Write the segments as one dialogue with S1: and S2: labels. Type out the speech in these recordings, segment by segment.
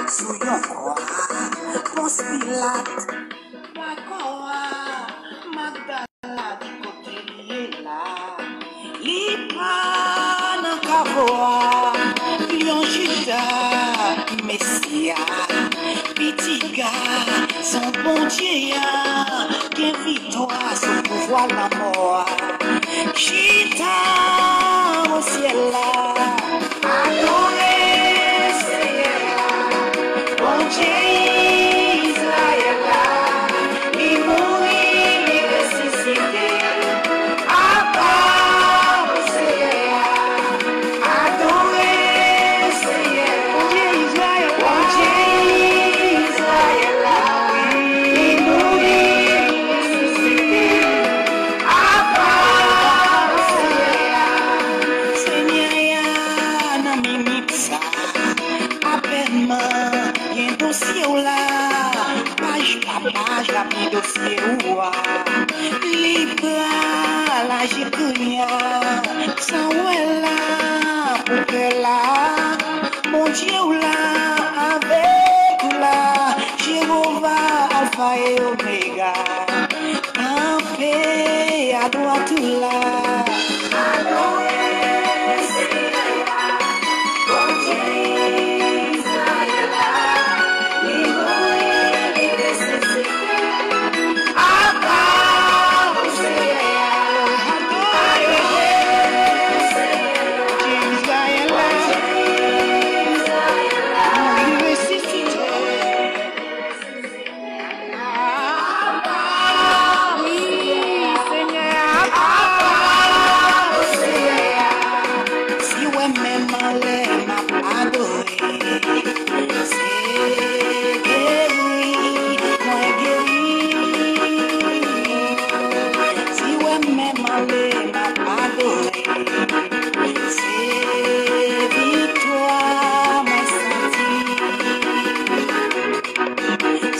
S1: sous yon croix, Ponce Pilate, Magdala du côté lié là, li pas nan kavoa, lion Judas, Messia, petit gars, son bon Dieu, qui victoire, son pouvoir la mort, Chita au ciel là, adoré Seigneur, bon Dieu Israël là, il mourit, il ressuscité, adoré Seigneur, adoré Seigneur, bon Dieu Israël là, il mourit, il ressuscité, adoré Seigneur, na mimipsa, aperma, yen dossier ou là, page par page, la mi dossier ou là, libra, la jikunya, sans ou là, pour que là, mon Dieu ou là, avec ou là, Jéhovah, Alpha et Omega, en paix, à droite ou là, adoré Seigneur, bon Dieu Israël, il mourit, il ressuscité, adoré Seigneur, adoré Seigneur, Israël, il ressuscité, si ouais même allé m'a adoré, c'est guéri, moi guéri. Si ouais même allé m'a adoré, c'est victoire m'a senti.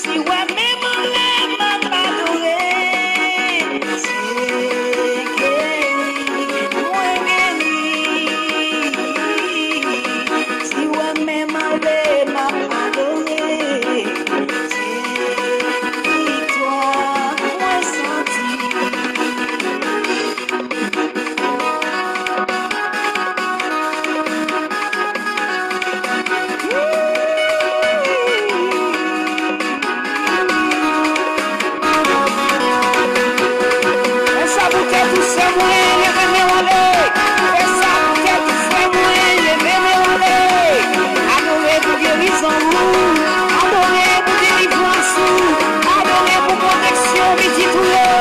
S1: Si ouais même allé m'a adoré, c'est guéri, moi guéri. Si ouais même allé m'a adoré, c'est victoire m'a senti. Essa bouquet do seu moinho, levei meu alê. Essa bouquet do seu moinho, levei meu alê. Adorei por guérison, adorei por délivrance, adorei por protection, me titulou.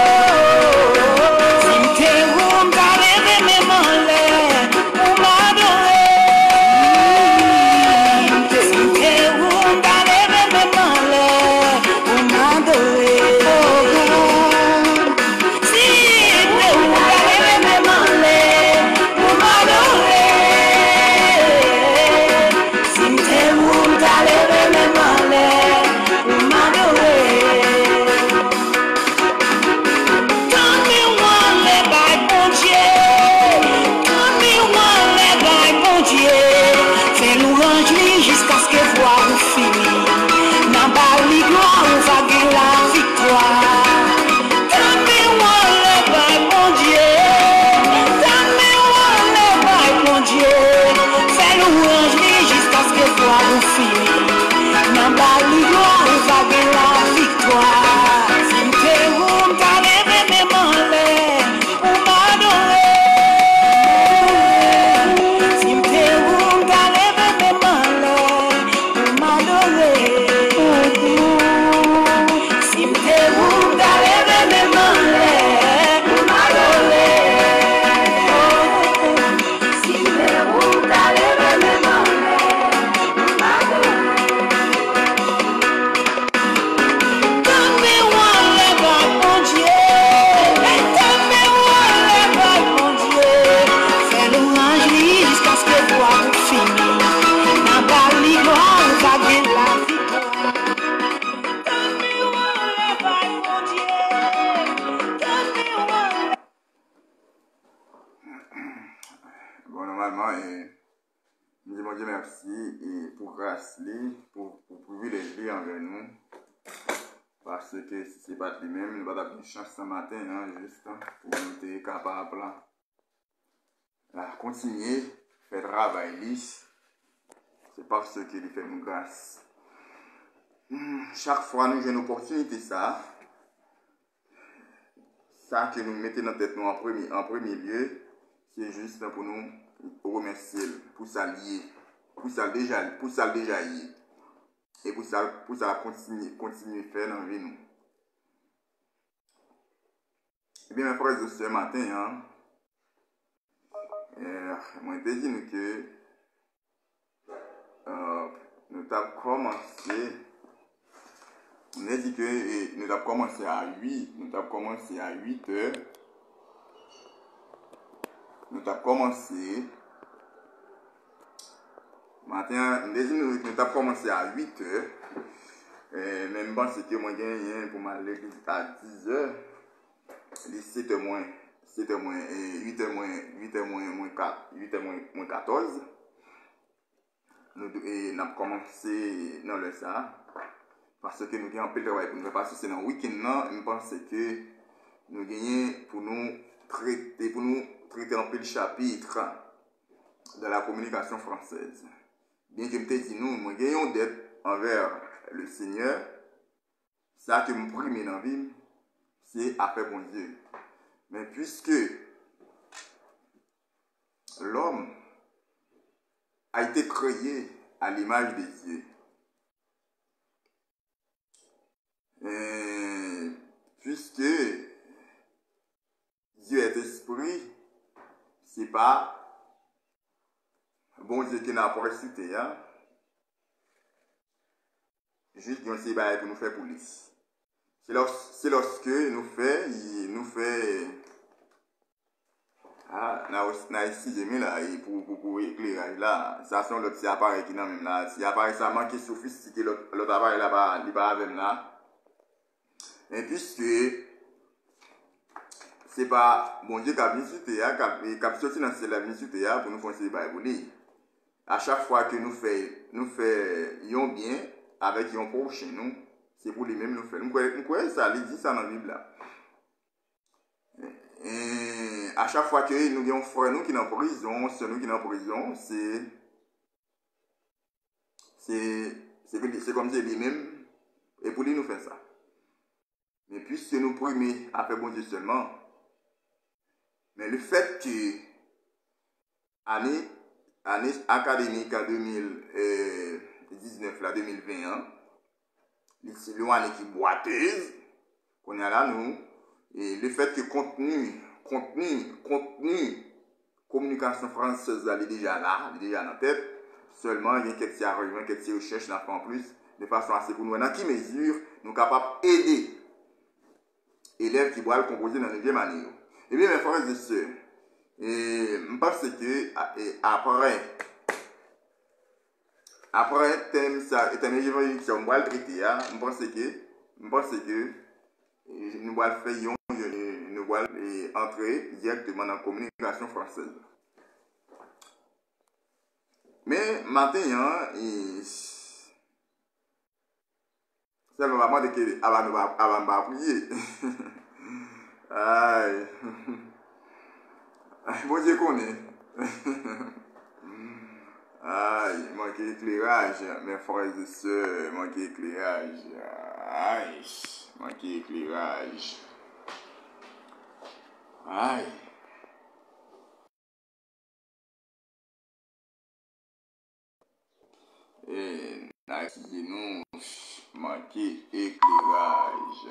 S1: Si m'interrompt, t'as levé mes mains, pour m'adorer. Si m'interrompt, t'as levé mes mains, pour m'adorer. Jusqu'à ce que voir ou fini, n'a pas li gloire ou va gagner la victoire. Donne-moi le bail, mon Dieu. Donne-moi le bail, mon Dieu. Fais louange jusqu'à ce que voir ou fini, n'a pas li gloire ou va gagner la victoire. Si m'interrompt, t'as levé mes mains pour m'adorer. Si m'interrompt, t'as levé mes mains. Si m'interrompt, t'as levé mes mains pour m'adorer. Si m'interrompt, t'as levé mes mains pour m'adorer. Donne-moi le bail, mon Dieu. Donne-moi le bail, mon Dieu. Fais louange jusqu'à ce que toi vous finisse. N'a pas li gloire, va gagner la victoire. Donne-moi le bail, mon Dieu. Donne-moi le...
S2: Bon, normalement, Nous disons Dieu merci et pour grâce, pour privilégier envers nous. Parce que si ce n'est pas lui-même, nous avons une chance ce matin, hein, juste pour nous être capables de continuer à faire le travail. C'est parce qu'il fait nous grâce. Chaque fois nous avons une opportunité, ça que nous mettons dans tête nous en premier lieu, c'est juste pour nous remercier, pour s'allier, pour ça déjà y et pour ça continuer à faire dans la vie nous. Eh bien mes frères et sœurs, ce matin, moi je dit que nous avons commencé. On a dit que nous avons commencé à 8, nous avons commencé à 8 heures. Nous avons commencé. Matin, nous avons commencé à 8 heures. Même bon, c'est que moi j'ai gagné pour m'aller à 10 heures. 7 heures moins, 7 heures moins, 8 heures moins 4, 8 heures moins 14. Nous avons commencé dans le ça. Parce que nous avons un peu de travail pour nous faire passer. C'est dans le week-end, je pense que nous gagnons pour nous traiter un peu le chapitre de la communication française. Bien que je te dis, nous gagnons d'être envers le Seigneur. Ça que nous prenons dans la vie, c'est à faire bon Dieu. Mais puisque l'homme a été créé à l'image de Dieu, puisque Dieu est esprit, c'est pas bon Dieu qui n'a pas cité, hein? Juste qu'on sait pour nous faire police. C'est lorsque nous fait na ici j'ai là pour éclairage là, ça sont l'autre petit appareil qui n'a même là, si appareil ça manque sophistiqué l'autre appareil là-bas, il pas avec là. Et puisque c'est pas bon Dieu qui a bien cité, qui a sorti dans la bien cité pour nous faire ces bails. À chaque fois que nous faisons bien avec un prochain nous, c'est pour lui-même nous faire. Nous croyons ça, il dit ça dans la Bible là. Et à chaque fois que nous avons frère nous qui sont en prison, ceux nous qui sont en prison, c'est comme si lui-même, et pour lui nous faire ça. Mais puisque nous prions à faire bon Dieu seulement, mais le fait que année académique en 2019 là 2021, c'est une année qui boiteuse, qu'on a là nous, et le fait que contenu communication française là, il est déjà là, il est déjà dans la tête, seulement il y a quelques arrivements, quelques recherches en plus, de façon assez pour nous, dans quelle mesure nous sommes capables d'aider les élèves qui doivent composer dans la 9e année. Eh bien mes frères et sœurs, je pense que après thème ça et thème évangélique ça on va le traiter, je pense que nous allons faire nous allons entrer directement dans la communication française. Mais maintenant, c'est le moment de que avant de prier. Aïe. Bon Dieu connaît. Aïe, manque éclairage, mes frères et sœurs, manque éclairage. Aïe, manque éclairage. Aïe. Et nous manque éclairage.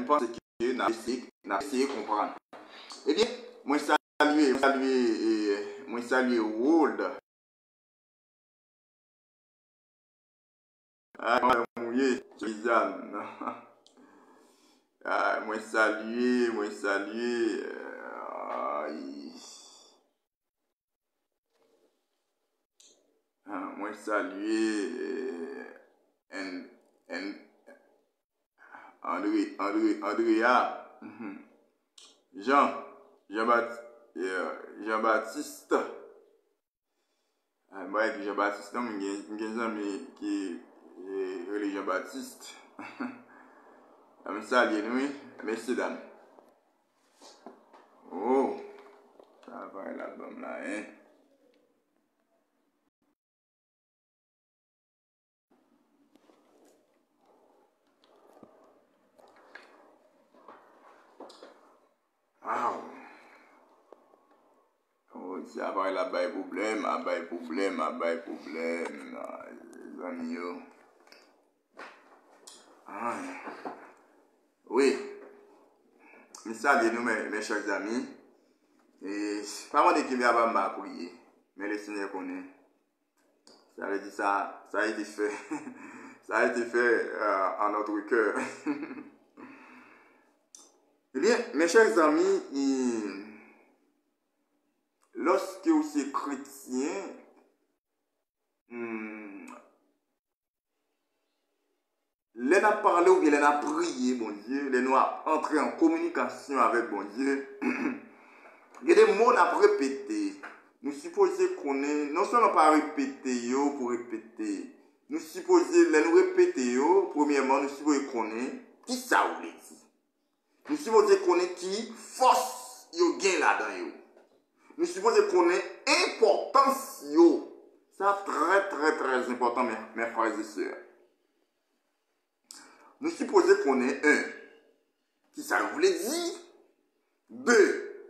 S2: je pense que nous essayé de comprendre. Eh bien, moi saluer World. Ah, mouillé, Jizan. Moi saluer. Moi saluer Andrea. Jean-Baptiste. Moi avec Jean-Baptiste, non, mais il y a des amis qui les Jean-Baptiste. Je salue nous, messieurs dames. Oh, ça va l'album là, hein. Wow. Oh, ça va là, bas problème, les amis. Oui, mais salut nous, mes chers amis. Et pas moi qui vient à prier, mais le Seigneur connaît. Ça veut dire ça a été fait. Ça a été fait en notre cœur. Eh bien, mes chers amis, lorsque vous êtes chrétien, les n'a parlé ou bien les n'a prié, bon Dieu, les nous a entré en communication avec bon Dieu. Il y a des mots à répéter. Nous supposons qu'on est, non seulement pas répéter pour répéter, nous supposons les nous répéter, premièrement, nous supposons qu'on est, qui ça vous dit? Nous supposons qu'on est qui force yo gain là-dedans. Nous supposons qu'on est importance yo. Ça très important, mes frères et sœurs. Nous supposons qu'on est un, qui ça vous dit? Deux,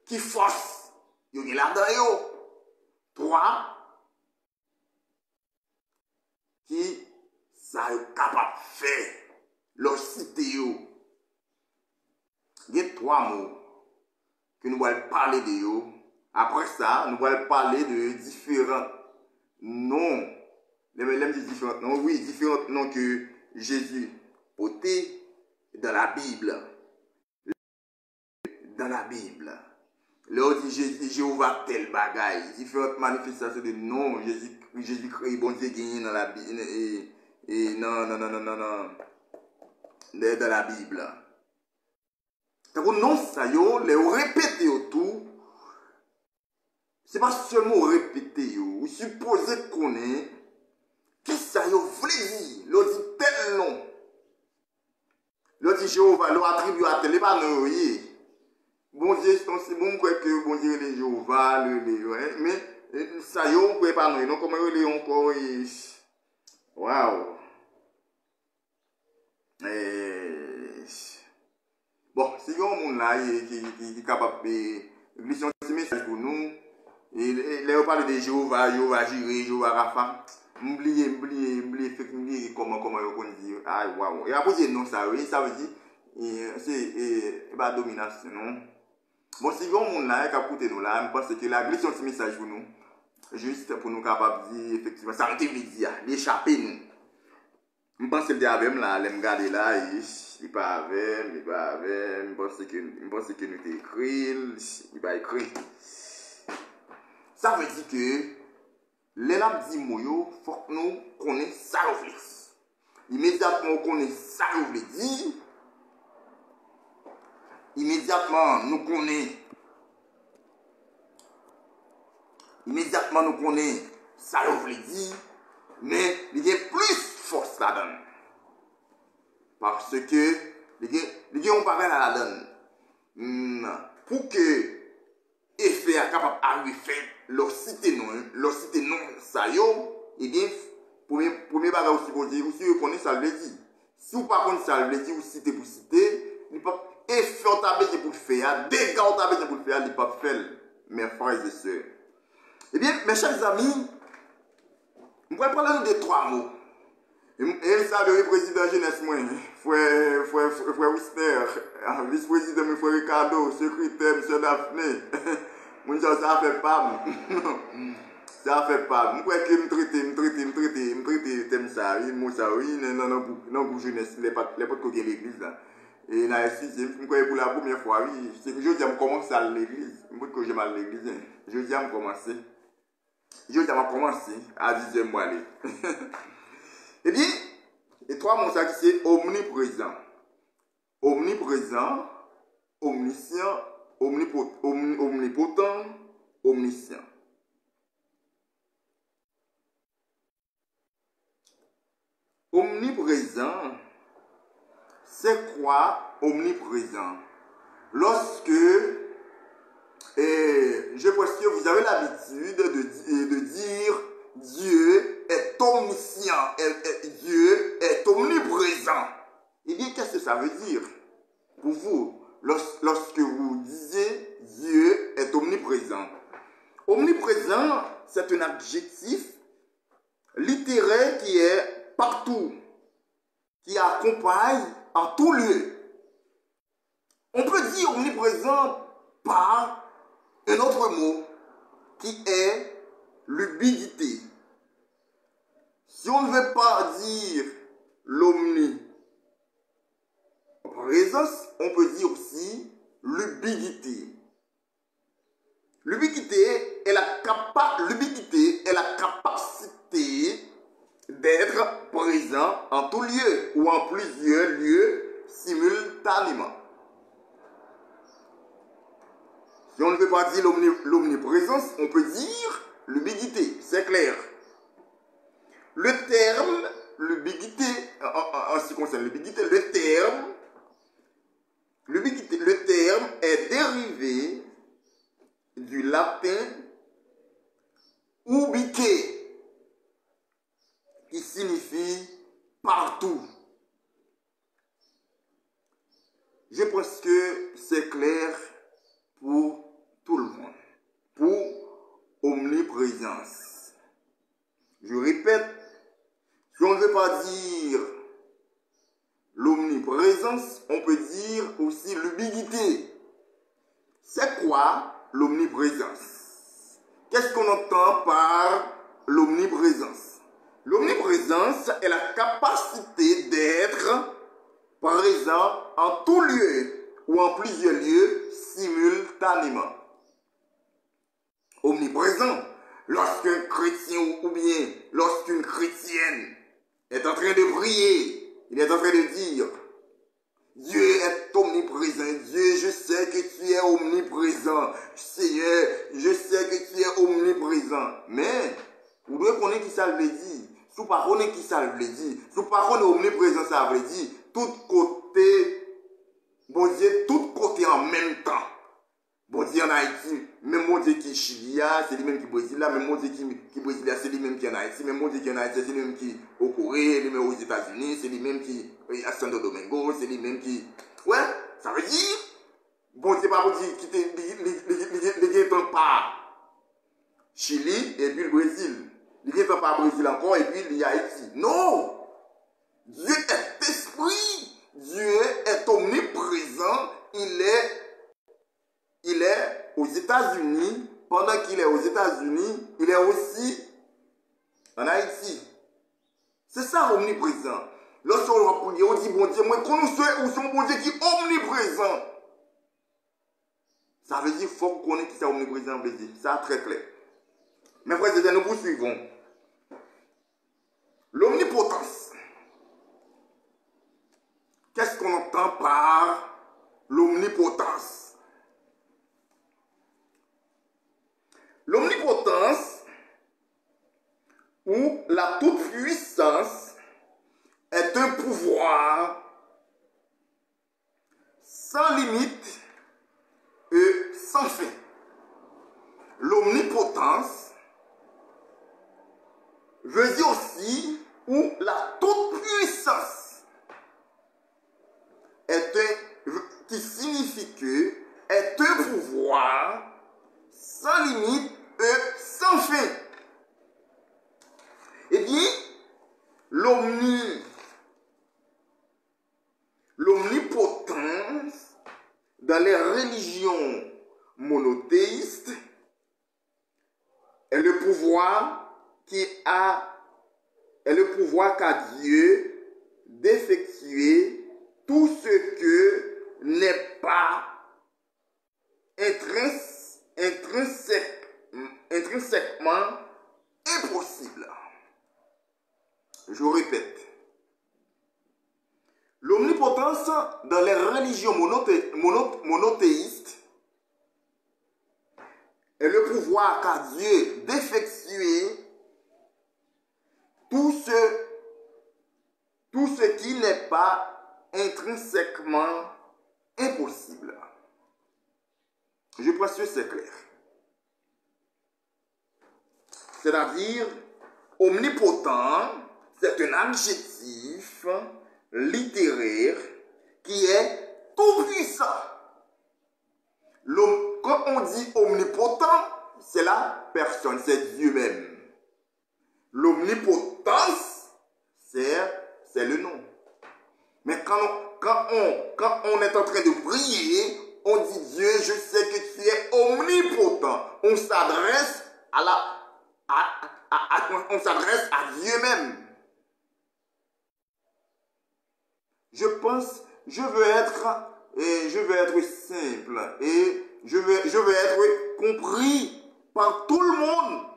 S2: qui force yo gain là-dedans. Trois, qui ça est capable de faire leur cité yo. Il y a trois mots que nous allons parler de eux. Après ça, nous allons parler de différents noms. Différents noms, oui, différents noms que Jésus portait dans la Bible. Dans la Bible. Là, on dit Jéhovah tel bagaille. Différentes manifestations de noms. Jésus-Christ, bon Dieu, gagné dans la Bible. Non. Dans la Bible. Donc, non, ça y est, les répéter tout. C'est pas seulement répéter, vous supposez qu'on est. Qui ça y est, voulez dire? L'on dit tel nom. L'on dit Jéhovah, l'on attribue à tel, pas non, bon Dieu, c'est bon que bon Dieu, les Jéhovah, mais ça y est, on ne peut pas non. Donc, comment il est encore. Waouh. Bon, si il y a un monde là qui est capable de glisser un petit message pour nous, et là on parle de Jéhovah Jireh, Jéhovah Rapha, m'oublier comment on peut dire, ah waouh, et après c'est non ça veut dire, c'est pas domination non. Bon, si il y a un monde là qui a écouté nous là, je pense que la glisse un petit message pour nous, juste pour nous capable de dire effectivement, ça veut dire, d'échapper nous. Je pense que le diable là, elle me garde là, il pas avec, je pense que nous écrit, il va écrire. Ça veut dire que les lames dit moyo, faut que nous connaissions ça veut dire. Immédiatement on connaît ça veut dire. Immédiatement nous connaissons ça veut dire, mais il y a plus force là-dedans. Parce que les gens ont pas à la donne. Pour que effet est capable d'arriver leur cité non ça yo, et bien premier bagage aussi pour dire, si vous connaissez ça le dit. Si vous pas connaissez ça le dit, vous citez pour citer, il pas effet on t'a besoin pour le faire, dégâts on t'a besoin pour le faire, il pas faire mes frères et sœurs. Eh bien mes chers amis, nous allons parler de trois mots. Et ça, le président jeunesse, moi, frère Wister, vice-président, M. Ricardo, secrétaire, M. Daphné. Mon Dieu, ça fait pas. Ça fait pas. Je crois que me traiter, thème ça, oui, ça, oui, non, pour jeunesse, les potes qui l'église, là. Et là, je crois que pour la première fois, oui, c'est que je dis, je commence à l'église. Je crois que j'aime à l'église. Je dis, je commence. Je dis, je commence à 10e mois aller. Eh bien, et trois mots, ça c'est omniprésent. Omniprésent, omniscient, omnipotent, omniscient. Omniprésent, c'est quoi omniprésent? Lorsque, je pense que vous avez l'habitude de dire Dieu est omniscient, Dieu est omniprésent. Eh bien, qu'est-ce que ça veut dire pour vous lorsque vous disiez Dieu est omniprésent? Omniprésent, c'est un adjectif littéraire qui est partout, qui accompagne en tout lieu. On peut dire omniprésent par un autre mot qui est l'ubiquité. Si on ne veut pas dire l'omniprésence, on peut dire aussi l'ubiquité. L'ubiquité est la capacité d'être présent en tout lieu ou en plusieurs lieux simultanément. Si on ne veut pas dire l'omniprésence, on peut dire l'ubiquité, c'est clair. Le terme, l'ubiquité, en ce qui concerne l'ubiquité, le terme est dérivé du latin ubique, qui signifie partout. Je pense que c'est clair pour tout le monde. Pour omniprésence. Je répète, si on ne veut pas dire l'omniprésence, on peut dire aussi l'ubiquité. C'est quoi l'omniprésence? Qu'est-ce qu'on entend par l'omniprésence? L'omniprésence est la capacité d'être présent en tout lieu ou en plusieurs lieux simultanément. Omniprésent, lorsqu'un chrétien ou bien lorsqu'une chrétienne est en train de prier, il est en train de dire Dieu est omniprésent. Dieu, je sais que tu es omniprésent. Seigneur, je sais que tu es omniprésent. Mais, vous devez connaître qui ça veut dire. Si vous ne connaissez pas qui ça veut dire, si vous ne connaissez pas omniprésent, ça veut dire tout côté, bon Dieu, tout côté en même temps. Bon Dieu en Haïti, même mon Dieu qui est Chili, c'est lui-même qui est Brésil, même mon Dieu qui est Brésil, c'est lui-même qui est en Haïti, même mon Dieu qui est en Haïti, c'est lui-même qui est au Corée, lui-même aux États-Unis, c'est lui-même qui est à Santo Domingo, c'est lui-même qui... Ouais, ça veut dire, bon Dieu, pas bon Dieu qui est pas Chili et puis le Brésil. Il n'est pas Brésil encore et puis il y a Haïti. Non! Dieu est esprit, Dieu est omniprésent, il est aux États-Unis, pendant qu'il est aux États-Unis, il est aussi en Haïti. C'est ça omniprésent. Lorsqu'on va prier, on dit bon Dieu, moi connais où son bon Dieu qui est omniprésent. Ça veut dire qu'il faut qu'on connaisse qui c'est omniprésent, veut dire. Ça très clair. Mais frères et sœurs, nous poursuivons. L'omnipotence. Qu'est-ce qu'on entend par l'omnipotence? L'omnipotence ou la toute-puissance est un pouvoir sans limite et sans fin. L'omnipotence veut dire aussi ou la toute-puissance qui signifie que est un pouvoir sans limite et sans fin. Eh bien, l'omnipotence dans les religions monothéistes est le pouvoir qu'a Dieu d'effectuer tout ce que n'est pas intrinsèquement impossible. Je répète. L'omnipotence dans les religions monothéistes est le pouvoir qu'a Dieu d'effectuer tout ce qui n'est pas intrinsèquement impossible. Je pense que c'est clair. C'est-à-dire, omnipotent, c'est un adjectif littéraire qui est tout puissant. Quand on dit omnipotent, c'est la personne, c'est Dieu même. L'omnipotence, c'est le nom. Mais quand on est en train de prier, on dit Dieu, je sais que tu es omnipotent. On s'adresse on s'adresse à Dieu même. Je veux être simple et je veux être compris par tout le monde.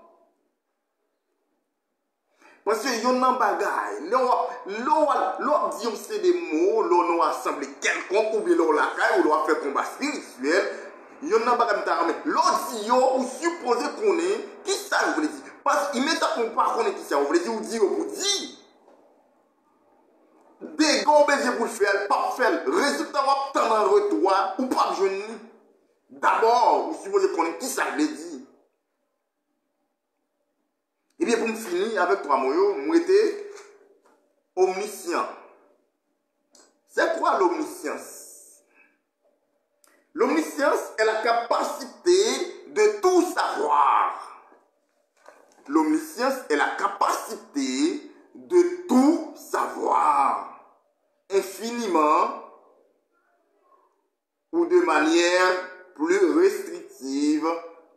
S2: Parce que yon nan bagay, l'on dit c'est des mots, l'on a assemblé quelconque ou bien l'on la caille ou l'on a fait combat spirituel, yon nan bagay m'tarame, l'on dit yo ou supposé qu'on est, qui ça vous voulez dire? Parce qu'immédiatement pas qu'on est qui ça, vous voulez dire ou dit ou vous dit. Des gars obéis pour le faire, pas faire, résultat ou obtenir un retour ou pas jeune. D'abord, vous supposez qu'on est qui ça veut dire? Et bien, pour me finir avec toi, moi, j'étais omniscient. C'est quoi l'omniscience? L'omniscience est la capacité de tout savoir. L'omniscience est la capacité de tout savoir. Infiniment ou de manière plus restrictive.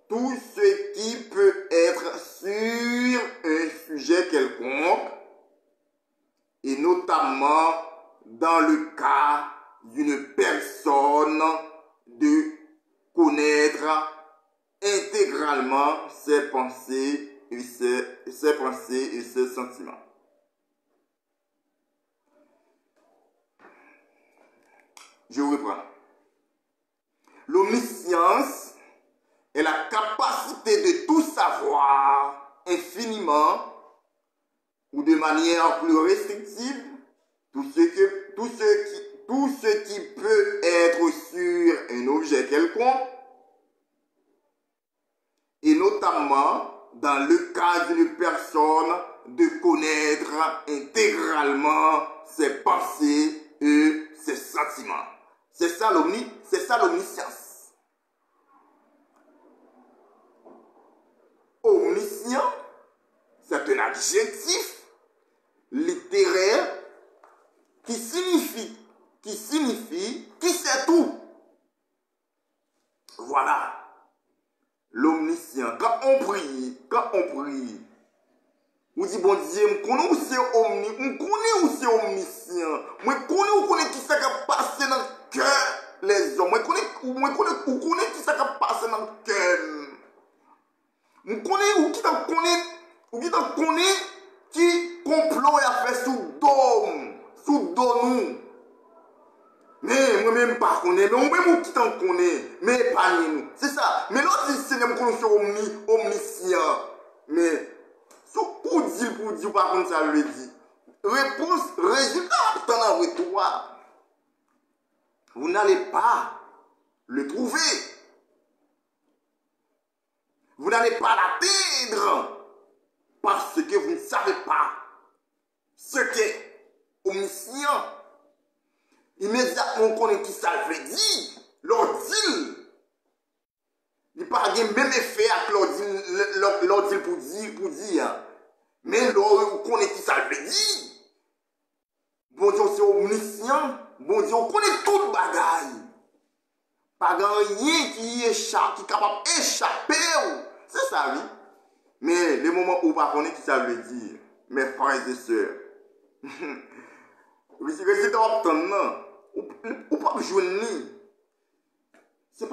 S2: Tout ce qui peut être sur un sujet quelconque, et notamment dans le cas d'une personne, de connaître intégralement ses pensées et ses sentiments. Je reprends. L'omniscience est la capacité de tout savoir infiniment ou de manière plus restrictive tout ce qui peut être sur un objet quelconque et notamment dans le cas d'une personne de connaître intégralement ses pensées et ses sentiments. C'est ça l'omniscience. Omniscient, c'est un adjectif littéraire qui signifie qui sait tout. Voilà. L'omniscient. Quand on prie, on dit bon Dieu, je connais où c'est omniscient. Je connais qui ça qui passe dans le cœur les hommes. Je connais qui ça qui passe dans le cœur. Je connais ou qui complot a fait sous nous. Mais moi-même pas connais, mais moi-même qui t'en connais, mais pas nous. C'est ça. Mais l'autre dit Seigneur me connaît omniscient. Mais pour dire par contre ça le dit. Réponse, résultat, obtenant un retour. Vous n'allez pas le trouver. Vous n'allez pas l'atteindre parce que vous ne savez pas ce qu'est omniscient. Immédiatement, on connaît qui ça veut dire. L'ordile. Il n'y a pas de même effet avec l'ordile pour dire. Mais on connaît qui ça veut dire. Bon Dieu, c'est omniscient. Bon Dieu, on connaît tout le bagaille. Pas rien qui échappe, qui est capable d'échapper. C'est ça, oui. Mais les moments où on ne sait qui ça veut dire, mes frères et sœurs, résident obtenant, ou pas jouer ça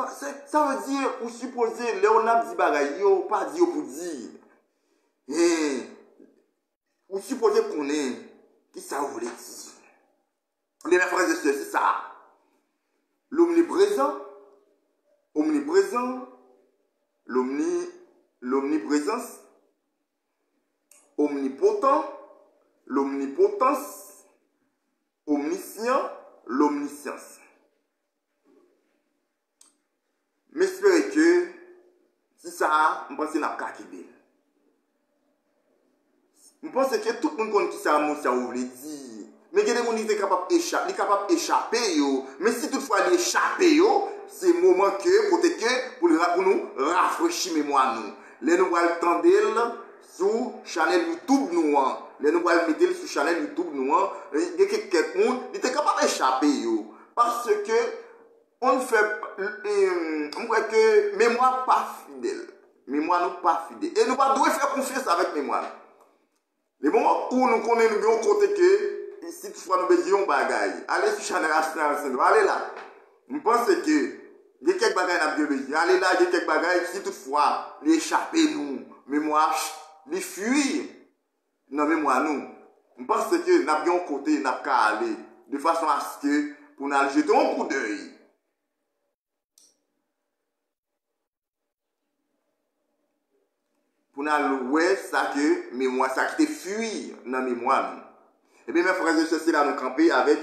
S2: veut dire, ou supposer, Léonard dit bagaille, ou pas dire pour dire. Ou supposer qu'on est, qui ça voulait dire. Mais mes frères et sœurs, c'est ça. L'omniprésent, l'omniprésence, omnipotent, l'omnipotence, omniscient, l'omniscience. Mais j'espère que si ça, je pense que n'a pas qu'à je pense que tout le monde connaît qui ça veut dire. Mais il y a des gens qui sont capables d'échapper. Mais si toutefois ils échappent, c'est le moment que pour nous rafraîchir mémoire. Les nous allons tendre sur channel YouTube noir. Les nous allons mettre sur channel YouTube noir. Il y a quelqu'un qui est capable d'échapper. Parce que on fait que mémoire pas fidèle. Mémoire nous pas fidèle. Et nous devons faire confiance avec mémoire. Les moments où nous connaissons nous côté que si toutefois nous besoin bagaille, allez sur channel National, allez là. Je pense que il y a quelques bagailles à bien besoin. Allez là, il y a quelques bagailles si toutefois l'échapper nous, mémoire, les fuir dans mémoire nous. Je pense que nous avons côté, nous avons qu'à aller de façon à ce que pour nous jeter un coup d'œil. Pour nous voir ça que mémoire, ça qui te fuir dans mémoire. Et bien mes frères et sœurs, c'est là nous camper avec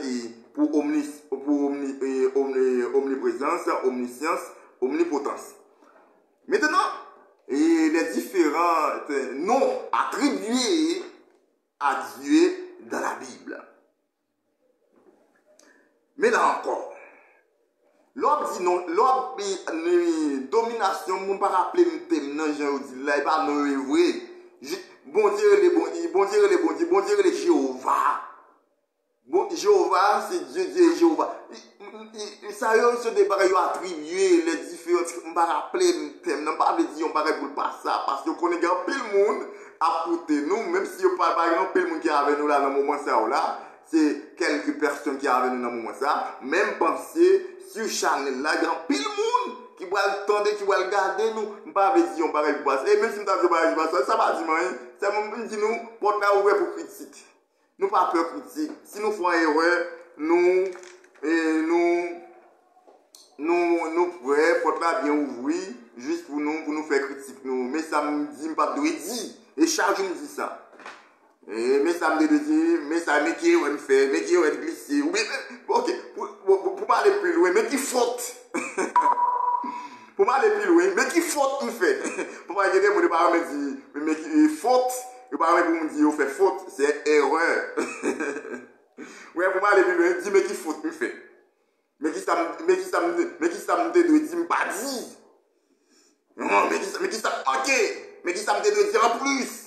S2: pour omniprésence, omniscience, omnipotence. Maintenant, les différents noms attribués à Dieu dans la Bible. Mais là encore, l'homme dit non, l'homme domination, on ne peut pas rappeler le thème, non, je dis là, il va nous vrai. Bon Dieu, bon Dieu, les Jéhovah. Bon, Jéhovah, c'est Dieu, Jéhovah. Ça y est, ce débat, il a attribué les différents, on ne peut pas rappeler le thème, on ne peut pas dire, on ne peut pas pour ça, parce qu'on connaît bien le monde à côté nous, même si on parle par exemple, le monde qui est avec nous là, dans le moment ça, là, c'est quelques personnes qui sont avec nous dans le moment ça, même penser sur Chanel là, il y a pile monde qui va attendre, qui va regarder nous, pas avec on pareil pour ça. Et même si nous avons pareil pour ça, ça va dire rien. Ça me dit nous, porte là ouvert pour critique. Nous pas peur critique. Si nous faisons erreur, nous prêts, porte là bien ouvrir, juste pour nous faire critique nous. Mais ça me dit pas de dire. Et chaque jour me dit ça. Mais ça me dit, mais ça me qui est fait, mais qui est glissé. Ou bien, ok, pour pas aller plus loin, mais qui faute. Pour aller plus loin, mais qui faute nous fait. Pour pas dire, mon parents me dit, mais qui faute, les parents me disent, on fait faute, c'est erreur. Ouais, pour aller plus loin, dit, mais qui faute nous fait. Mais qui ça me dit, pas dit. Non, mais qui ça, ok, mais qui ça me dit, dire en plus.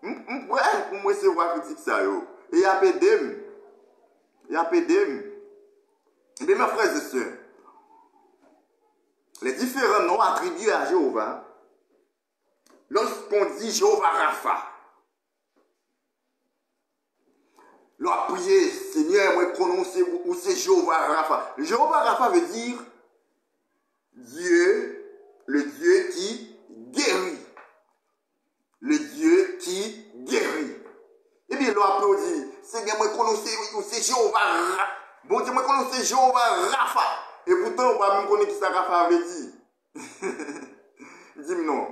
S2: Ouais, pour moi, c'est voir critique ça, yo. Et il y a pédem. Mais mes frères et sœurs, les différents noms attribués à Jéhovah, lorsqu'on dit Jéhovah Rapha, leur prier, Seigneur, moi prononcer où c'est Jéhovah Rapha. Jéhovah Rapha veut dire Dieu, le Dieu qui guérit. Le Dieu qui guérit. Et bien, l'on applaudit. Seigneur, moi prononcer où c'est Jéhovah Rapha. Bon Dieu, moi prononcer Jéhovah Rapha. Et pourtant, on va même connaître qui ça Rapha avait dit. Dis-moi non.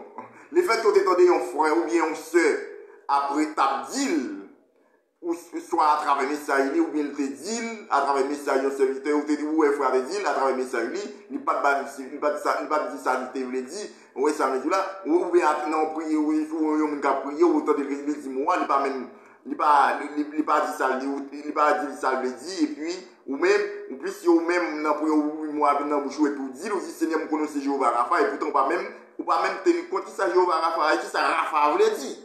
S2: Le fait que tu entendu un frère ou bien une soeur après ta deal, ou soit à travers le message, ou bien te dit à travers le message, un serviteur, ou te dit, ouais, frère, te dit à travers le message, il n'y a pas de ça, il te dit, ouais, ça me dit là, ou bien non, prier, ou il faut un prier, ou t'entends il dit, moi, il pas même. Il pas dit ça, il pas dit ça, il dit, et puis, ou même, ou plus si ou même, dans le mois, dans le bouche, et pour dire, aussi, Seigneur, me connaissez Jéhovah Rapha, et pourtant, ou pas même tenir compte qui ça Jéhovah Rapha, et qui ça Rapha voulait dire.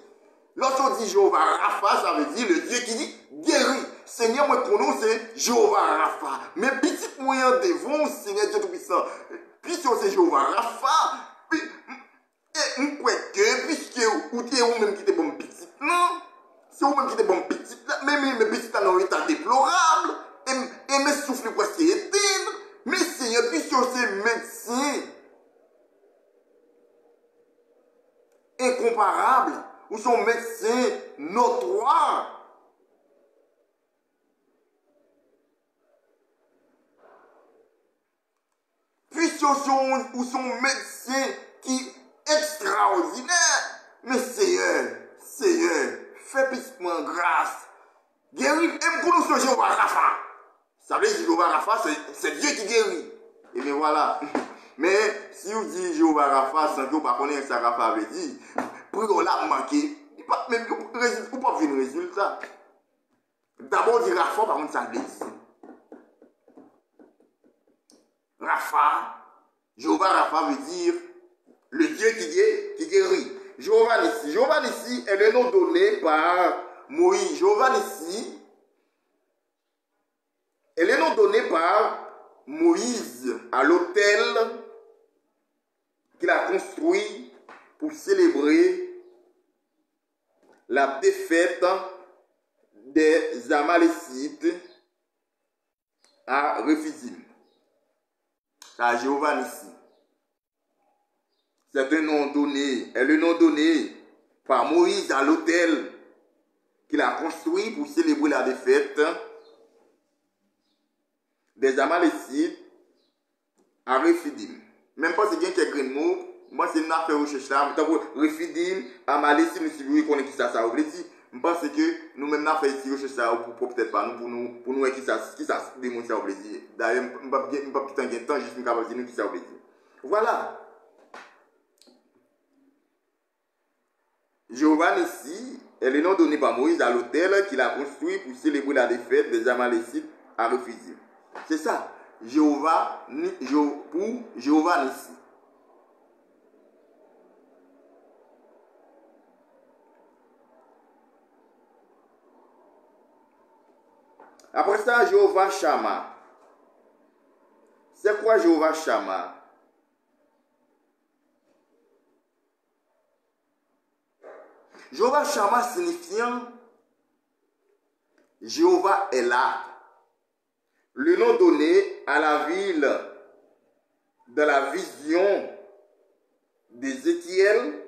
S2: Lorsqu'on dit Jéhovah Rapha, ça veut dire le Dieu qui dit guéri. Seigneur, me prononce Jéhovah Rapha. Mais petit moyen devant, Seigneur Dieu Tout-Puissant, puisque c'est Jéhovah Rapha, et on croit que, puisque ou même qui était bon petit, non, c'est vous même qui était bon petit, même mes petits dans un état déplorable, et mes souffles presque éteints, mais Seigneur, puisque c'est médecin incomparable, ou son médecin notoire, puisque ou son médecin qui est extraordinaire, mais Seigneur, fais petitement grâce, guéris, et pour nous sur Jéhovah Rapha. Ça veut dire Jéhovah Rapha, c'est Dieu qui guérit. Et bien voilà. Mais si vous dites Jéhovah Rapha sans que vous ne connaissez ce que Rapha veut dire, pour qu'on l'a manqué, vous ne pouvez pas voir le résultat. D'abord, dire Rapha, par contre, ça veut dire. Rapha, Jéhovah Rapha veut dire le Dieu qui guérit. Jéhovah Nissi. Jéhovah Nissi est le nom donné par Moïse. Jéhovah Nissi est le nom donné par Moïse à l'autel qu'il a construit pour célébrer la défaite des Amalécites à Rephidim. À Jéhovah Nissi. C'est un nom donné, est le nom donné par Moïse à l'autel qu'il a construit pour célébrer la défaite des Amalécites à Rephidim. Même pas c'est bien qu'il y a un mot, moi c'est une affaire recherche là, Rephidim, Amalécites, nous si vous connaissez qui ça veut dire. Je pense que nous-mêmes avons fait ici recherche ça pour peut-être pas nous, pour nous qui ça démontre ça veut dire. D'ailleurs, je ne vais pas quitter un temps juste pour dire nous qui ça veut dire. Voilà. Jéhovah Nissi est le nom donné par Moïse à l'autel qu'il a construit pour célébrer la défaite des Amalécites à Rephidim. C'est ça, Jéhovah Nissi. Après ça, Jéhovah Shammah. C'est quoi Jéhovah Shammah? Jéhovah Shammah signifiant Jéhovah est là. Le nom donné à la ville de la vision d'Ézéchiel.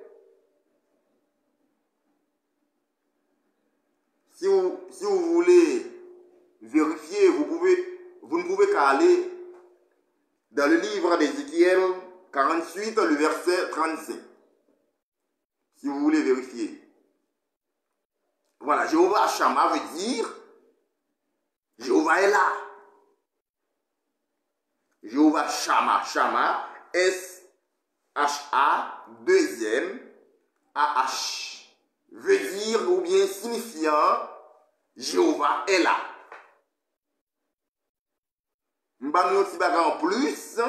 S2: Si vous voulez vérifier, vous ne pouvez qu'aller dans le livre d'Ézéchiel 48, le verset 35. Si vous voulez vérifier. Voilà, Jéhovah Shammah veut dire Jéhovah est là. Jéhovah Shammah, Shammah, S-H-A, 2M, A-H, veut dire ou bien signifiant Jéhovah est là. En plus,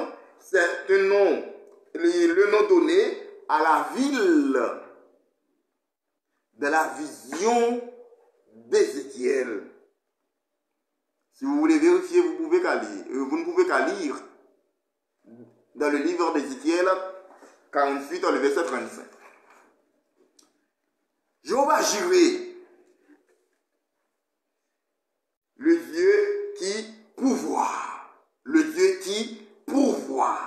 S2: c'est un nom, le nom donné à la ville de la vision d'Ézéchiel. Si vous voulez vérifier, vous ne pouvez qu'à lire dans le livre d'Ézéchiel 48, le verset 35. Jéhovah Jireh, le Dieu qui pourvoit. Le Dieu qui pourvoit.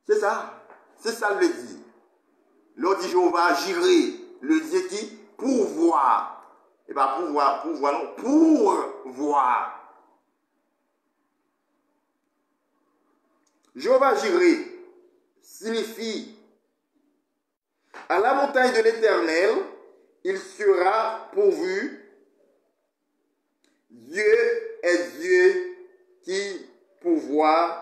S2: C'est ça le dit. L'autre dit Jéhovah Jireh, le Dieu qui pourvoit. Et bien pourvoir non, pourvoir. Jéhovah Jireh signifie à la montagne de l'Éternel, il sera pourvu. Dieu est Dieu qui pourvoit.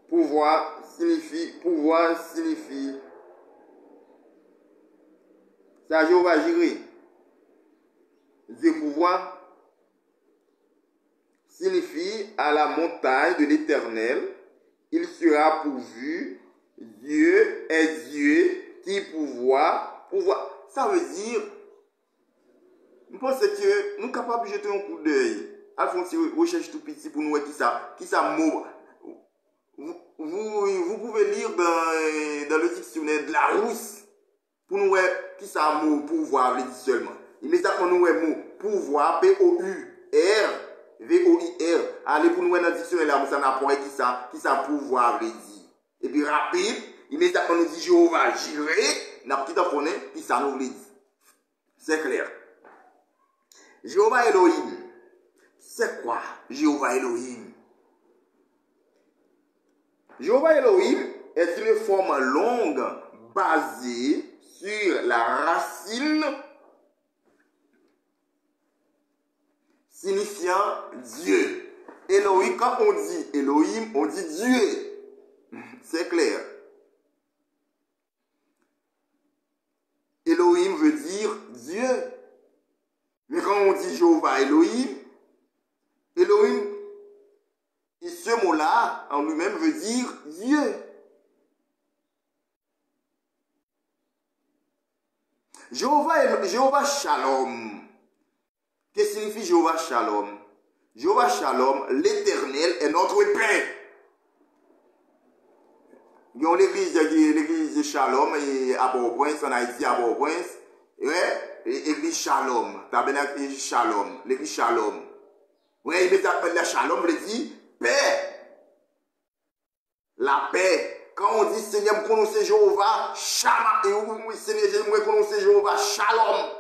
S2: Pouvoir signifie. C'est Jéhovah Jireh. Dieu pouvoir signifie à la montagne de l'Éternel, il sera pourvu. Dieu est Dieu qui pourvoit. Ça veut dire Je pense que nous sommes capables de jeter un coup d'œil. À fond, si recherche tout petit pour nous voir qui ça mot. Vous pouvez lire dans le dictionnaire de la Rousse pour nous voir qui ça mot pouvoir veut dire seulement. Immédiatement nous voyons mot pouvoir P-O-U-R V-O-I-R. Allez pour nous voir dans le dictionnaire là, ça n'a pas qui ça pouvoir veut dire. Et puis rapide, immédiatement nous dit Jéhovah Jireh, n'a petit enfant qui ça nous veut dire. C'est clair. Jéhovah Elohim. C'est quoi Jéhovah Elohim? Jéhovah Elohim est une forme longue basée sur la racine signifiant Dieu. Elohim, quand on dit Elohim, on dit Dieu. C'est clair. Elohim veut dire Dieu. Mais quand on dit Jéhovah Elohim, Elohim, et ce mot-là, en lui-même, veut dire Dieu. Jéhovah Shalom. Qu'est-ce que signifie Jéhovah Shalom? Jéhovah Shalom, l'Éternel est notre Père. Il y a l'église Shalom à Port-au-Prince, en Haïti à Port-au-Prince. L'église Shalom, tabernacle Shalom, l'église Shalom. Oui, mais la Shalom veut dire paix. La paix. Quand on dit Seigneur, prononcer Jéhovah, Shalom. Et Seigneur, je prononcer Jéhovah, Shalom.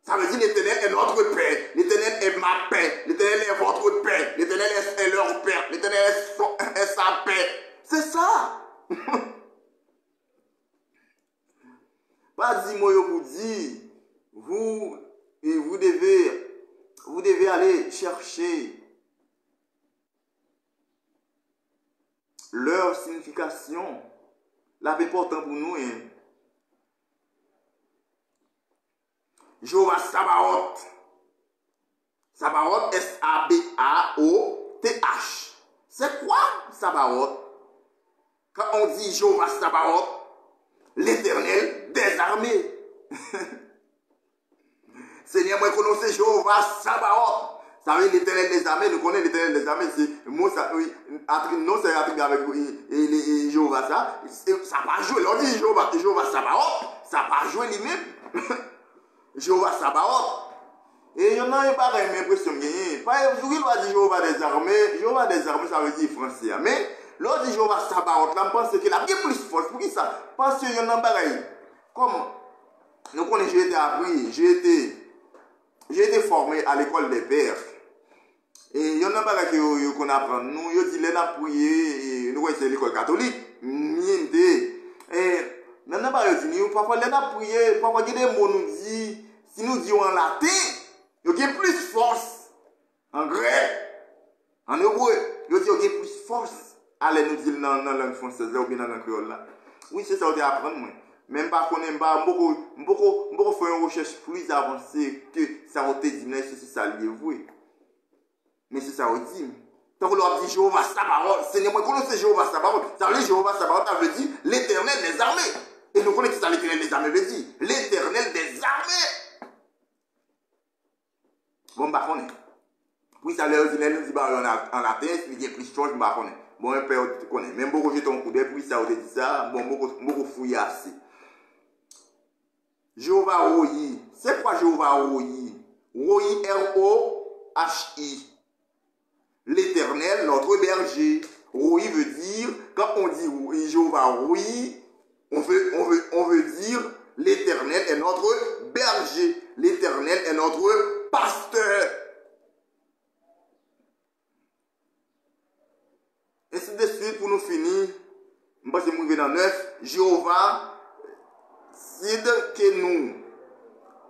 S2: Ça veut dire l'Éternel est notre paix. L'Éternel est ma paix. L'Éternel est votre paix. L'Éternel est leur père. L'Éternel est sa paix. C'est ça. Pas dit moi vous dit, vous devez aller chercher leur signification. Là, c'est important pour nous. Hein. Jéhovah Sabaoth. Sabaoth, S-A-B-A-O-T-H. C'est quoi Sabaoth? Quand on dit Jéhovah Sabaoth, l'Éternel des armées. Seigneur, moi, je connais Jéhovah Sabaoth. Ça veut dire l'Éternel des armées. Nous connaissons l'Éternel des armées. Non, c'est attribué avec Jéhovah ça. Ça va jouer. On dit Jéhovah Sabaoth. Ça va jouer lui-même. Jéhovah Sabaoth. Et il y en a pas une impression de gagner. Pas il va dire Jéhovah des armées. Jéhovah des armées, ça veut dire français. Mais l'autre dit Jéhovah Sabaoth, là, je pense qu'il a bien plus force. Pour qui ça? Parce qu'il y en a pas comme nous connaissons, j'ai été appris, j'ai été formé à l'école des pères. Et il y en a pas qu'on apprend. Nous, il dit, les a prié, nous connaissons l'école catholique. Et non, non, pas dit, parfois, les a prié, parfois, il y a des mots nous dit, si nous disons en latin, il y a plus force. En grec, en hébreu, il y a plus force. Allez nous dire dans la langue française ou bien dans la langue créole là. Oui, c'est ça que je apprendre moi. Même pas qu'on aime pas, beaucoup faire une recherche plus avancée que ça va te dire, c'est ça lié vous. Mais c'est ça on dit. Tant qu'on leur dit Jéhovah Sabaoth, Seigneur, moi connais Jéhovah Sabaoth. Ça veut dire Jéhovah Sabaoth, ça veut dire l'Éternel des armées. Et nous connaissons ça l'Éternel des armées veut dire. L'Éternel des armées. Bon, bah on est. Puis ça leur dit, nous dit en latin, il y a plus de choses, bah on est. Bon, un père, tu connais. Même beaucoup jeter un coup d'œil, puis ça, on te dit ça. Bon, beaucoup fouiller assez. Jéhovah Rohi. C'est quoi Jéhovah Rohi? Rohi, R-O-H-I. L'Éternel, notre berger. Rohi veut dire, quand on dit Jéhovah Rohi, on veut dire l'Éternel est notre berger. L'Éternel est notre pasteur. Et c'est de suite pour nous finir. Je vais vous dans 9. Jéhovah Sid Kenou.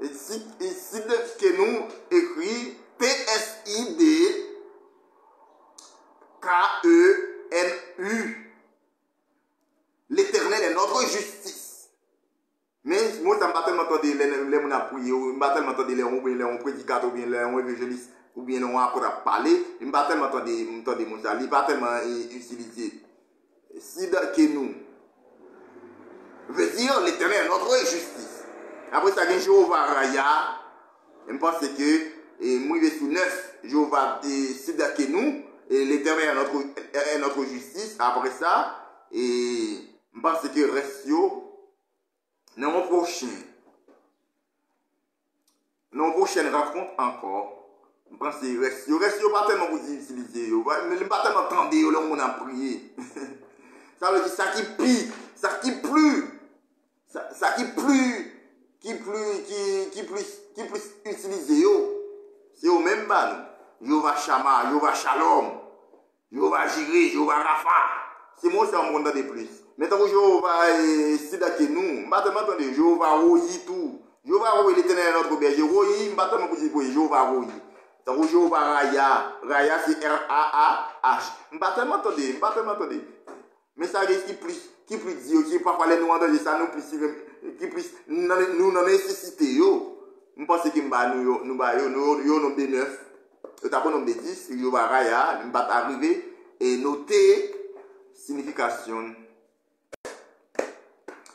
S2: Et Sid Kenou écrit P-S-I-D-K-E-N-U. L'Éternel est notre justice. Mais moi, ça m'a tellement entendu les gens à prier, je m'a tellement entendu les prédicateurs, ou bien les évangélistes, ou bien les gens à parler, je m'a tellement entendu mon ça, il pas tellement utilisé. Sid Kenou veut dire l'Éternel est notre justice. Après ça, il y a Jéhovah Raya. Je pense que, et moi, je suis 9. Jéhovah décide que nous, et l'Éternel est notre justice. Après ça, et je pense que Restio, dans le prochaine rencontre encore, je pense que Restio pas tellement vous utiliser, mais pas tellement entendre le monde a prié. Ça veut dire ça qui plie, ça qui plus, ça qui plus utiliser c'est au même ban. Jéhovah Shama, Jéhovah Shalom, Jéhovah Jireh, Jéhovah Rapha. C'est moi, c'est un monde de plus. Maintenant, Jéhovah Sidakenu, maintenant, Jéhovah Royi tout. Jéhovah Royi, l'Éternel est notre berger. Royi, maintenant, vous dites Jéhovah Royi. Donc, Jéhovah Raya, Raya c'est R-A-A-H. Maintenant, attendez. Mais ça reste qui plus dit, qui parfois les nous entendons ça, nous plus nous n'en nécessité yo. Je pense que nous nombre 9, nous avons nombre 10, nous allons arriver et noter signification.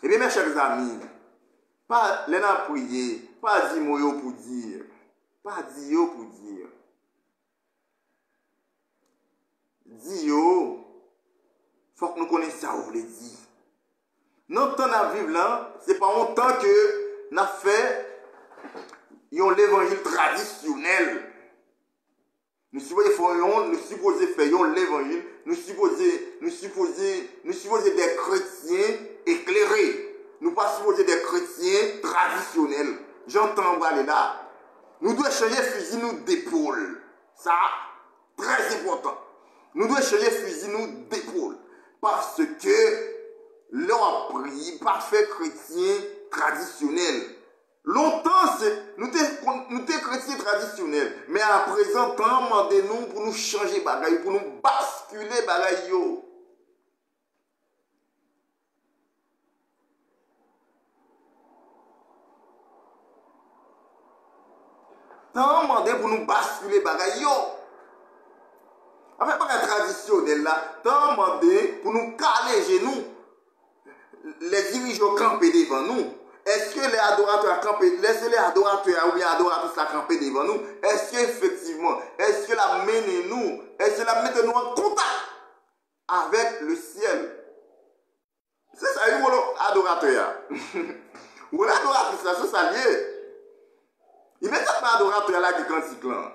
S2: Eh bien mes chers amis, pas les n'a prier, pas dire moyo pour dire, pas dire pour dire. Dire faut que nous connaissions ça vous voulez dire. Notre temps à vivre là, c'est pas longtemps que nous avons fait l'évangile traditionnel. Nous supposons faire l'évangile, nous supposons des chrétiens éclairés. Nous pas supposés des chrétiens traditionnels. J'entends parler là. Nous devons changer fusil nous d'épaule. Ça, très important. Nous devons changer fusil nous d'épaule. Parce que l'on a pris parfait chrétien traditionnel. Longtemps, nous sommes chrétiens traditionnels. Mais à présent, tant demandez-nous pour nous changer bagaille, pour nous basculer bagaille. Tant demandez pour nous basculer bagaille. Avec bagaille traditionnel là, tant demandez pour nous caler genoux. Les dirigeants camper devant nous. Est-ce que les adorateurs campent, laissez les adorateurs ou bien adorateurs camper devant nous? Est-ce qu'effectivement, est-ce que la menez-nous, est-ce que la mettez-nous en contact avec le ciel? C'est ça, il y a adorateur. Ou l'adorateur, c'est ça lié. Il met ça par adorateur là qui cantique là.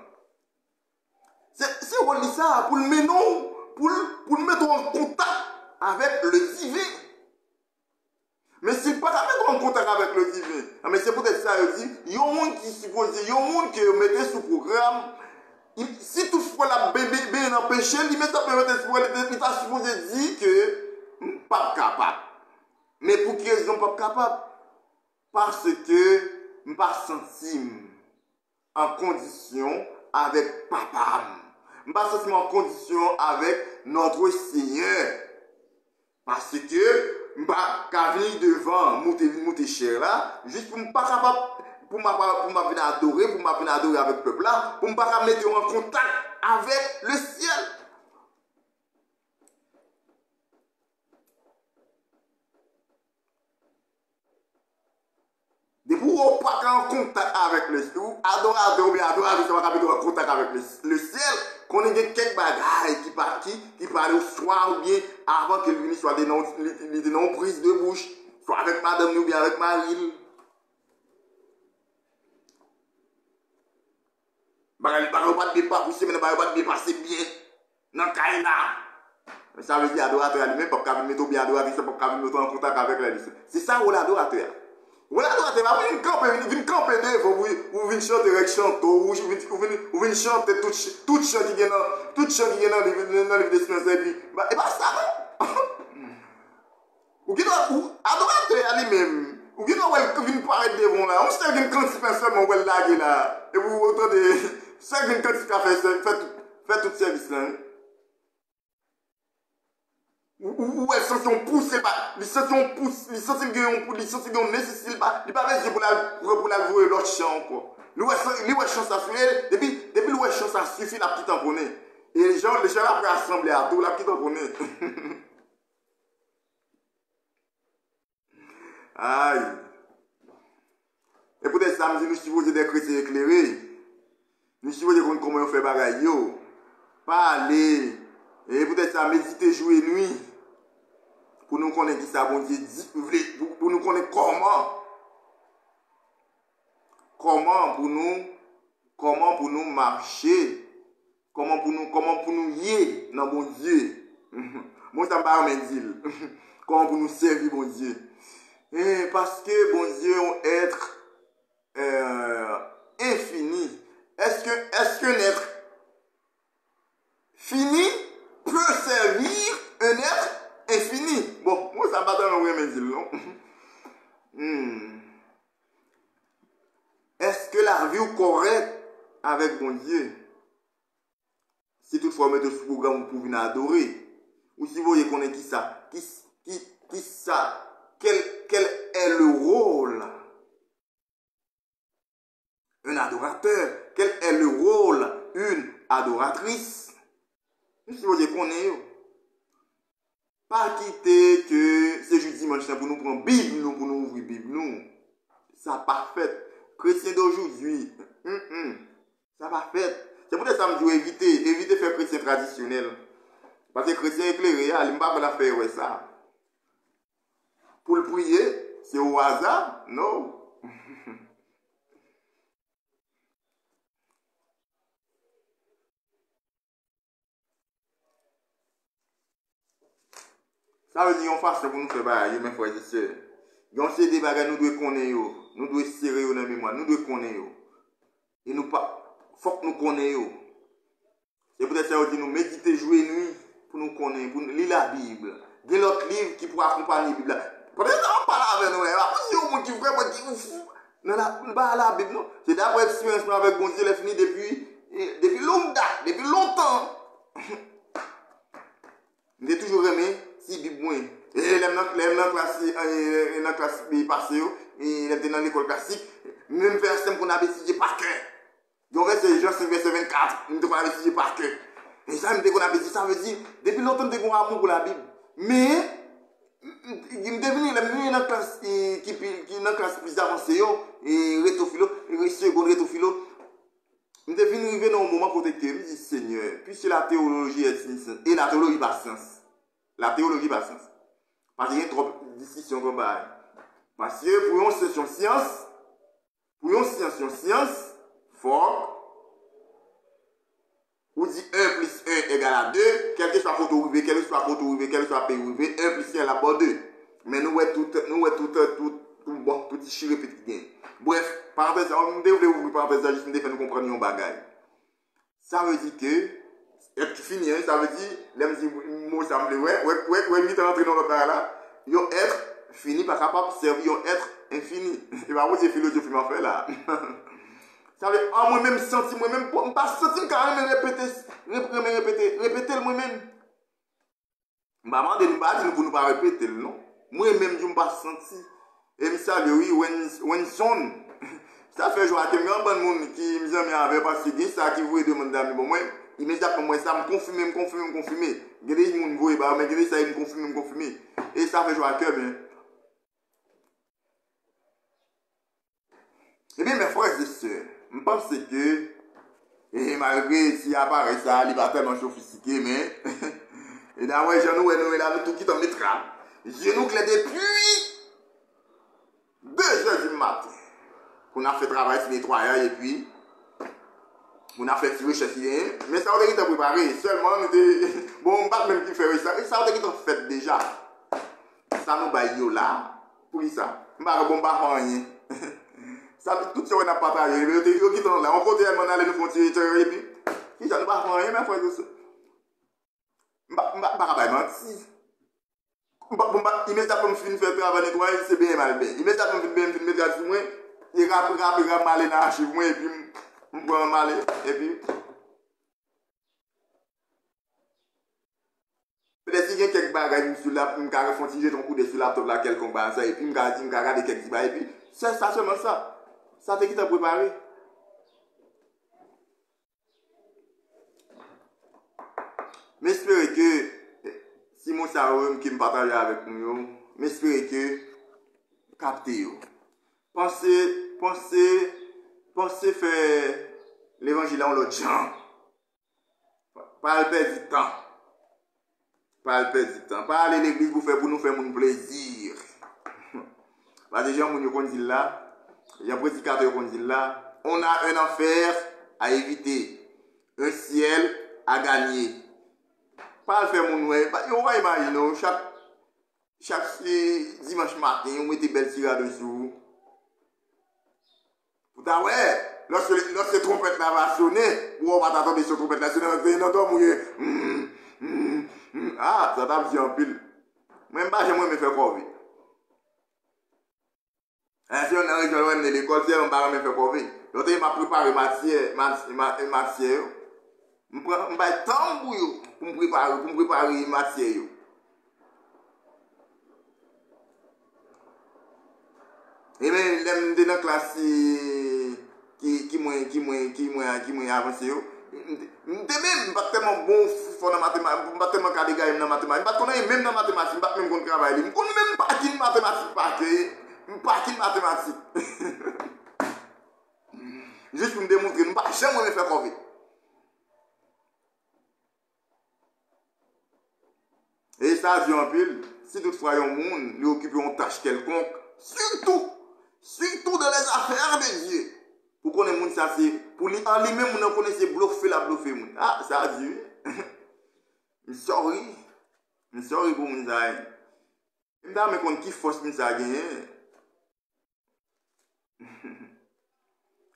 S2: C'est on dit ça pour le mettre en contact avec le divin. Mais si pas mettre en contact avec le divin, mais c'est peut-être ça, il dit, il y a un monde qui suppose, il y a un monde qui mettait sous programme, si toutefois la bébé est en péché, il met ça pour mettre sous programme, il t'a supposé dire que, pas capable. Mais pour quelle raison pas capable? Parce que, je ne pas senti en condition avec papa. Je ne pas senti en condition avec notre Seigneur. Parce que, je ne peux pas venir devant monter cher là, juste pour ne pas capable, pour venir adorer, pour venir adorer avec le peuple là, pour ne pas mettre en contact avec le ciel. Depuis qu'on pas en contact avec le ciel, adorateur ou bien adorateur, ça va mettre en contact avec le ciel, qu'on ait quelques bagailles qui parlent au soir ou bien avant que le soit des non prises de bouche, soit avec madame ou bien avec Marie. Bagaille pas de dépasser, mais pas de dépasser bien dans le cas là. Ça veut dire adorateur lui-même, pas qu'à mettre bien adorateur, pas qu'à mettre en contact avec la liste. C'est ça ou l'adorateur. Ou l'adorateur va venir camper devant vous venir chanter avec chanteau, ou venir chanter tout chant qui vient dans le livre d'Espérance et puis, et pas ça non. Ou adorateur lui-même, ou qui doit venir paraître devant là, on sait qu'une quantité seulement ou elle lague là, et vous entendez, c'est qu'une quantité à fait tout service là. Ou elles se sont poussées, ils se sont poussées, ils se sont nécessité, ils pas besoin pour la jouer l'autre chant quoi. L'ouest chant ça suffit, depuis l'ouest chant ça suffit la petite tamponner. Et les gens après assembler à tout la petite tamponner. Aïe. Et peut-être ça, nous supposons des chrétiens éclairés. Nous supposons comment on fait bagaille. Pas aller. Et peut-être ça, méditer, jouer nuit. Pour nous connaître qui ça, bon Dieu dit. Pour nous connaître comment. Comment pour nous marcher. Comment pour nous y dans bon Dieu. Moi, ça me parle dire. Comment pour nous servir, bon Dieu. Et parce que, bon Dieu, on être infini. Est-ce qu'un être fini peut servir un être infini? Bon, moi, ça ne va pas dans le dire, non? Est-ce que la vie est correcte avec bon Dieu? Si toutefois, mettre ce programme pour venir adorer. Ou si vous voyez qu'on est qui ça? Qui ça? Quel est le rôle? Un adorateur. Quel est le rôle? Une adoratrice. Si vous voyez qu'on est. Pas quitter que c'est juste dimanche pour nous prendre Bible, pour nous ouvrir Bible, nous. Ça pas fait. Chrétien d'aujourd'hui. Ça pas fait. C'est pour ça que je me dis éviter de faire chrétien traditionnel. Parce que chrétien éclairé, il ne va pas faire ça. Pour le prier, c'est au hasard? Non. Ça veut dire qu'on fasse pour nous faire bailler, mes frères et sœurs. On sait des bagages, nous devons connaître, nous devons serrer dans la mémoire, nous devons connaître. Et nous pas, faut que nous connaissions. C'est peut-être ça que nous méditer, jouer nuit, pour nous connaître, pour nous lire la Bible. Il y a l'autre livre qui pourra accompagner la Bible. Peut-être qu'on parle avec nous, parce qu'il y a des gens qui vraiment disent fou. Dans la Bible, non. C'est d'après l'expérience avec bon Dieu, elle est finie depuis longue date, depuis longtemps. J'ai toujours aimé si Bible moins. Et les classe passée, et les dans l'école classique, même verset qu'on avait étudié par cœur. Donc c'est Jean 5 verset 24, nous devons étudier par cœur. Et ça, qu'on avait dit, ça veut dire, depuis longtemps, nous avons amour pour la Bible. Mais, il me devenu dans la classe plus avancée, et rétophilo, et seconde rétophilo. Je suis arrivé dans un moment où je me dis, Seigneur, puisque la théologie est science, et la théologie pas sens. La théologie pas sens. Parce qu'il y a trop de discussions comme ça. Parce que pour une science, fort, on dit 1 plus 1 égale à 2, quel que soit photo rivé, quel que soit photo rivé, quel que soit pays rivé, 1 plus 1 égale à 2. Mais nous, tout ici répété. Bref, parenthèse, on devrait ouvrir parenthèse, juste pour nous comprendre un bagage. Ça veut dire que, être fini, ça veut dire, là, je dis, moi, ça me dit, ouais, vite rentrer dans le bagage là, yon être fini, pas capable de servir, yon être infini. Et bah, moi, c'est philosophie, m'a fait là. Ça veut dire, moi-même, senti, moi-même, pas senti, quand même, répéter le moi-même. Maman, de nous pas dire pour nous pas répéter, non. Moi-même, je ne pas senti. Et je savais, oui, when son. Ça fait joie que un bon monde qui me dit avec parce que ça qui vous demande d'amis bon moi immédiatement moi ça me confirmer. Il y a des gens qui me voient mais il ça me confirmer et ça fait joie à cœur bien. Eh bien mes frères et sœurs, je pense que et malgré s'il apparaît ça, il va tellement sophistiqué mais et d'ailleurs nous là tout qui t'en mettra. Je nous clé depuis 2h du matin. On a fait travail sur nettoyage et puis on a fait tirer chercher. Mais ça, on a été préparé. Seulement, on était. Bon, on pas même qui fait ça. Et ça, on a été fait déjà. Ça nous baille là. Pour ça. On va pas rien. Ça, tout ce qu'on a partagé. On continue à aller nous faire tirer et puis. Ça nous va rien, mais frère. On va pas mentir. Immédiatement, je finis de faire travail nettoyage, c'est bien mal bien. Immédiatement, je finis de mettre la moi. Et rapide, mal dans l'archive, et puis, je prends mal, et puis. Peut-être qu'il y a quelques bagages sur la, je vais faire un jeton coup de sur la laptop là, quelconque bagage, et puis, je vais regarder quelques bagages, et puis, c'est ça seulement ça. Ça, c'est qui t'a préparé. Mais j'espère que, si mon savoir qui me partage avec nous, j'espère que, captez. Pensez pensez faire l'évangile en l'autre gens. Pas le perdre du temps. Pas le perdre du temps. Pas aller à l'église pour nous faire mon plaisir. Parce que les gens qui dit là, les prédicateurs qui dit là, on a un enfer à éviter, un ciel à gagner. Pas le faire mon ouais. On va imaginer, chaque dimanche matin, on met des belles tirades dessous. Ouais, lorsque trompette là va sonner, ou on va t'attendre sur trompette là, sonner, on entend mouiller. Ah, ça t'a dit en pile. Même pas, j'aimerais me faire corvée. Si on arrive dans l'école, si on va me faire corvée. L'autre, il m'a préparé matière. Je vais temps pour me préparer matière. Et même, dans la classe qui m'a avancé, je ne suis pas tellement bon dans la mathématique, je ne suis pas tellement carré dans la mathématique, je ne suis même dans la mathématique, je ne suis même travail, je ne connais même pas qui mathématique. Juste pour me démontrer, je ne vais jamais me faire corvée. Et ça dit en pile, si toutefois un monde lui occupe une tâche quelconque, surtout dans les affaires de Dieu, pour qu'on ait monde ça c'est pour lui en lui-même on connaît bluffer moun. Ah ça a dit. Sorry pour moun ça. Je me compte qui force moun ça gagner.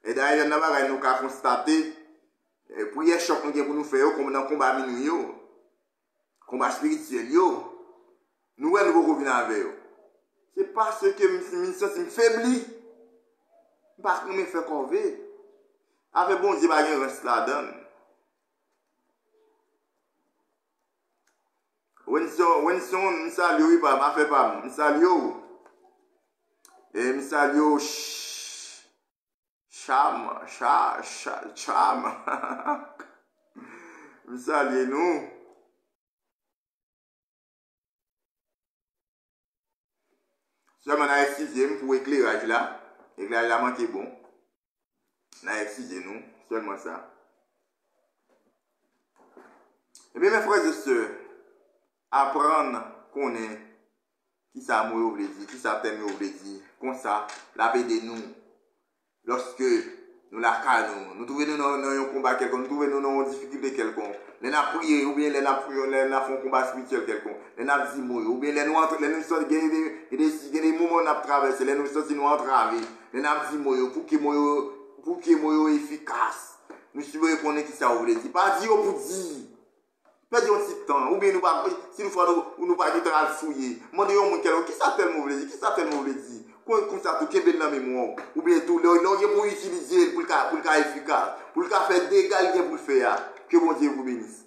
S2: Et d'ailleurs on va nous constater prière choc nous pour nous faire comme dans combat minuit yo. Combat spirituel yo. Nous pouvons revenir avec eux. C'est parce que je me faiblis. Parce que je me fais corvée. Avec bon Dieu, je reste là-dedans. When son, je salue, pas, je fais pas. Je salue. Et je salue. Cham. Je salue nous. Seulement, on a excisé pour éclairage là. Éclairage là, manqué bon. On a excisé nous. Seulement ça. Et bien, mes frères et sœurs, apprendre qu'on est qui ça mouille au plaisir, qui ça t'aime au plaisir, comme ça, la paix de nous. Lorsque nous la calons, nous trouvons dans un combat quelconque, nous trouvons dans une difficulté quelconque, nous avons prié, ou bien nous avons fait un combat spirituel quelconque, nous avons dit mourir, ou bien nous avons sorti des moments où nous avons traversé, nous avons sorti nous entraver, nous avons dit mourir, pour que mourir efficace. Nous suivons qu'on qui ça veut dire. Pas dire pour dire. Pas dire un petit temps. Ou bien nous pas, si nous faisons, nous pas du temps à fouiller. Demandez au monde qui ça tellement veut dire, qui ça tellement veut dire. Comme ça, tout qui est dans la mémoire. Ou bien tout, l'orgue pour utiliser, pour le cas efficace. Pour le cas faire dégâts, pour le faire. Que bon Dieu vous bénisse.